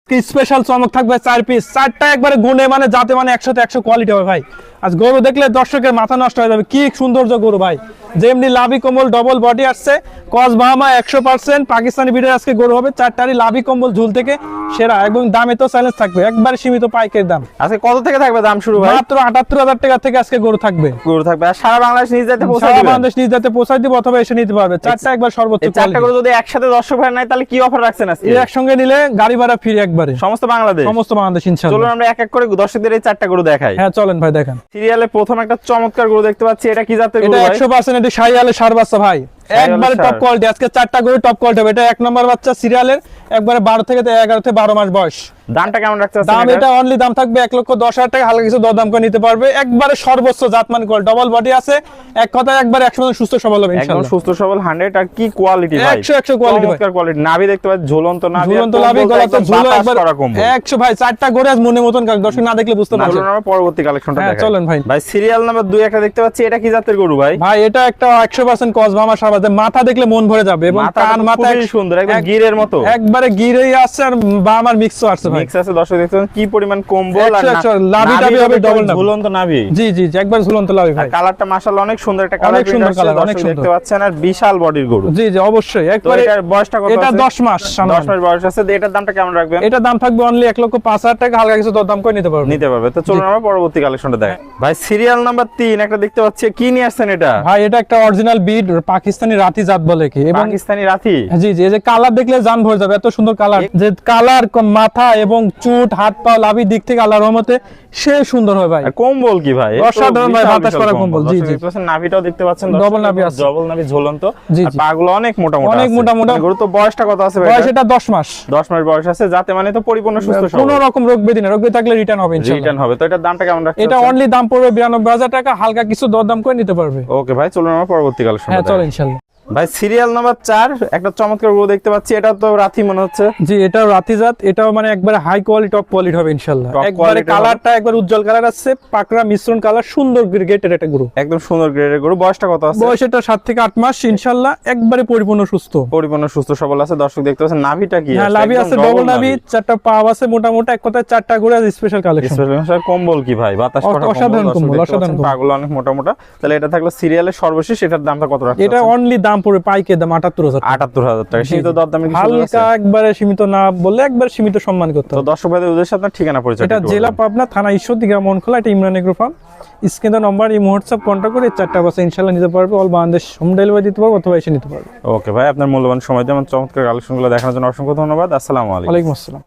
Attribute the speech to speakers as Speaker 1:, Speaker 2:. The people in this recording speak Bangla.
Speaker 1: স্পেশাল চমক থাকবে 4 পিস, 4টা একবারে গুণে মানে যাতে মানে 100 তে 100 কোয়ালিটি হবে ভাই। আজ গরু দেখলে দর্শকের মাথা নষ্ট হয়ে যাবে, কি সৌন্দর্য গরু ভাই। যেমনি লাভি কম্বল ডবল বডি আসছে, কস বাহামা 100% পাকিস্তানি বিডের আজকে গরু হবে। 4টারই লাভি কম্বল ঝুল থেকে সেরা, এবং দামে তো চ্যালেঞ্জ থাকবে, একবার সীমিত পাইকের দাম।
Speaker 2: আজকে কত থেকে থাকবে দাম শুরু ভাই?
Speaker 1: মাত্র 78,000 টাকা থেকে আজকে গরু থাকবে।
Speaker 2: আর সারা বাংলাদেশ নিজ যাতে পৌঁছে
Speaker 1: সারা
Speaker 2: দিবেন?
Speaker 1: বাংলাদেশ নিজ যাতে পৌঁছাই দিব, অথবা এসে নিতে পারবে। 4টা একবার সর্বোচ্চ
Speaker 2: এই 4টা করে যদি একসাথে দর্শক ভাই নাই তাহলে কি অফার রাখছেন আজকে?
Speaker 1: এই একসঙ্গে নিলে গাড়ি ভাড়া ফ্রি একবারে
Speaker 2: সমস্ত বাংলাদেশ?
Speaker 1: সমস্ত বাংলাদেশ
Speaker 2: চলুন
Speaker 1: ইনশাআল্লাহ।
Speaker 2: আমরা এক এক করে দর্শকদের এই 4টা গরু দেখাই।
Speaker 1: হ্যাঁ চলেন ভাই দেখেন।
Speaker 2: সিরিয়ালে প্রথম একটা চমৎকার গরু দেখতে পাচ্ছি, এটা কি জাতের গরু
Speaker 1: এটা
Speaker 2: ভাই?
Speaker 1: 100% এটি শাহিওয়ালে সার বাচ্চা ভাই, একবারে টপ কোয়ালিটি। আজকে 4টা গরু টপ কোয়ালিটি হবে। এটা 1 নম্বর বাচ্চা সিরিয়ালের, একবারে 12 থেকে 11 থেকে 12 মাস বয়স।
Speaker 2: দামটা কেমন রাখছে
Speaker 1: দাম এটা অনলি দাম থাকবে 1,10,000 টাকা, হালকা কিছু দরদাম করে নিতে পারবে। একবারে সর্বোচ্চ জাতমান কোয়াল, ডবল বডি আছে, এক কথায় একবারে 100% সুস্থ সবল হবে
Speaker 2: একদম
Speaker 1: ইনশাআল্লাহ।
Speaker 2: সুস্থ সবল 100। আর কি কোয়ালিটি ভাই?
Speaker 1: 100 কোয়ালিটি ভাই,
Speaker 2: চমৎকার কোয়ালিটি। নাভি দেখতে পাচ্ছি ঝুলন্ত নাভি,
Speaker 1: ঝুলন্ত লাভি, গলা তো ঝুলো একবার 100 ভাই। 4টা গরু আজ মনের মতন কাজ, দর্শক না দেখলে বুঝতে পারবে।
Speaker 2: চলুন আমরা পরবর্তী কালেকশনটা
Speaker 1: হ্যাঁ
Speaker 2: দেখাই।
Speaker 1: চলেন ভাই।
Speaker 2: ভাই সিরিয়াল নাম্বার 2 একটা দেখতে পাচ্ছি, এটা কি জাতের গরু ভাই?
Speaker 1: ভাই এটা একটা 100% কস ভামা সার বাচ্চা, মাথা দেখলে মন ভরে যাবে, এবং কান মাথা
Speaker 2: খুবই সুন্দর, একদম গিরের মতো,
Speaker 1: একবারে গিরেই আছে, আর বামার মিক্সও আছে ভাই।
Speaker 2: মিক্স আছে। দর্শক দেখতেছেন কি পরিমাণ কম্বল, আর
Speaker 1: 100 লাভি টাভি হবে ডবল নাভি,
Speaker 2: ঝুলন্ত নাভি।
Speaker 1: জি জি জি, একবার ঝুলন্ত লাভি ভাই।
Speaker 2: কালারটা মাশাআল্লাহ অনেক সুন্দর একটা কালার,
Speaker 1: অনেক সুন্দর কালার, অনেক সুন্দর
Speaker 2: দেখতে পাচ্ছেন। আর বিশাল বডির গরু।
Speaker 1: জি জি অবশ্যই,
Speaker 2: তো
Speaker 1: একবারে
Speaker 2: এটার বয়সটা কত?
Speaker 1: এটা
Speaker 2: আছে?
Speaker 1: 10 মাস।
Speaker 2: 10 মাস বয়স আছে। এটার দামটা কেমন রাখবেন?
Speaker 1: এটা দাম থাকবে অনলি 1,05,000 টাকা, হালকা কিছু দরদাম করে নিতে পারবে।
Speaker 2: নিতে পারবে। তো চলুন আমরা পরবর্তী কালেকশনটা দেখাই। ভাই সিরিয়াল নাম্বার 3 একটা দেখতে পাচ্ছি, কি নিয়ে আসছেন এটা?
Speaker 1: ভাই এটা একটা অরিজিনাল বিড, পাকিস্তানি রাতি জাত বলে কি, এবং
Speaker 2: পাকিস্তানি রাতি।
Speaker 1: জি জি, এই যে কালার দেখলে জান ভরে যাবে, এত সুন্দর কালার। যে কালার, মাথা এবং চুট, হাত পা, লাভি দিক থেকে আল্লাহর রহমতে সে সুন্দর হয় ভাই।
Speaker 2: আর কম্বল কি ভাই?
Speaker 1: অসাধারণ ভাই, বাতাস করা কম্বল। জি জি,
Speaker 2: নাভিটাও দেখতে পাচ্ছেন,
Speaker 1: ডবল নাভি আছে,
Speaker 2: ডবল নাভি ঝুলন্ত।
Speaker 1: জি
Speaker 2: আর
Speaker 1: জি,
Speaker 2: পাগুলো অনেক মোটা মোটা,
Speaker 1: অনেক মোটা মোটা।
Speaker 2: গরু তো বয়সটা কত আছে ভাই?
Speaker 1: বয়স এটা 10 মাস।
Speaker 2: 10 মাস বয়স আছে, যাতে মানে তো পরিপূর্ণ সুস্থ সবল।
Speaker 1: কোনো রকম রোগ ব্যাধি না, রোগ ব্যাধি থাকলে রিটার্ন হবে ইনশাআল্লাহ।
Speaker 2: রিটার্ন হবে। তো এটার দামটা কেমন রাখছেন?
Speaker 1: এটা অনলি দাম পড়বে 92,000 টাকা, হালকা কিছু দরদাম করে নিতে পারবে।
Speaker 2: ওকে ভাই, চলুন আমরা পরবর্তী কালেকশন।
Speaker 1: হ্যাঁ চলো ইনশাআল্লাহ।
Speaker 2: ভাই সিরিয়াল নাম্বার 4 একটা চমৎকার গরু দেখতে পাচ্ছি, এটা তো রাতি মনে হচ্ছে।
Speaker 1: জি এটাও রাতি জাত, এটাও মানে একবারে হাই কোয়ালিটি, টপ কোয়ালিটি হবে ইনশাআল্লাহ। একবারে কালারটা একবার উজ্জ্বল কালার আছে, পাকড়া মিশ্রণ কালার, সুন্দর গ্রেডের একটা গরু,
Speaker 2: একদম সুন্দর গ্রেডের গরু। বয়সটা কত আছে?
Speaker 1: বয়স এটা 7 থেকে 8 মাস ইনশাআল্লাহ, একবারে পরিপূর্ণ সুস্থ,
Speaker 2: পরিপূর্ণ সুস্থ সবল আছে। দর্শক দেখতে পাচ্ছেন নাভিটা কি?
Speaker 1: হ্যাঁ লাভি আছে, ডবল নাভি, 4টা পা আছে মোটামুটি, এক কথায় 4টা গরু আছে স্পেশাল কালেকশন।
Speaker 2: স্পেশাল কম্বল কি ভাই? বাতাস করা
Speaker 1: অসাধারণ কম্বল, অসাধারণ কম্বল।
Speaker 2: পাগুলো অনেক মোটা মোটা। তাহলে এটা থাকলো সিরিয়ালের সর্বশেষ, এটার দামটা কত রাখছেন?
Speaker 1: এটা অনলি দাম পড়বে পাইকে দাম 78,000 টাকা।
Speaker 2: 78,000 টাকা। সীমিত দরদামে কি সুযোগ আছে?
Speaker 1: হালকা একবারে সীমিত না বললে একবার সীমিত সম্মান করতে
Speaker 2: তো
Speaker 1: হবে।
Speaker 2: দর্শক ভাইদের উদ্দেশ্যে আপনার ঠিকানা পরিচয়
Speaker 1: এটা জেলা পাবনা, থানা ঈশ্বরদী, গ্রাম মনখোলা। এটা ইমরান এগ্রো ফার্ম। স্ক্রিনে নম্বর, এই হোয়াটসঅ্যাপ কন্টাক্ট করে 4টা বাচ্চা ইনশাআল্লাহ নিতে পারবে। অল বাংলাদেশ হোম ডেলিভারি দিতে পারবে, অথবা এসে নিতে পারবে।
Speaker 2: ওকে ভাই, আপনার মূল্যবান সময় দিয়ে আমার চমৎকার কালেকশনগুলো দেখানোর জন্য অসংখ্য ধন্যবাদ। আসসালামু আলাইকুম।
Speaker 1: ওয়ালাইকুম আসসালাম।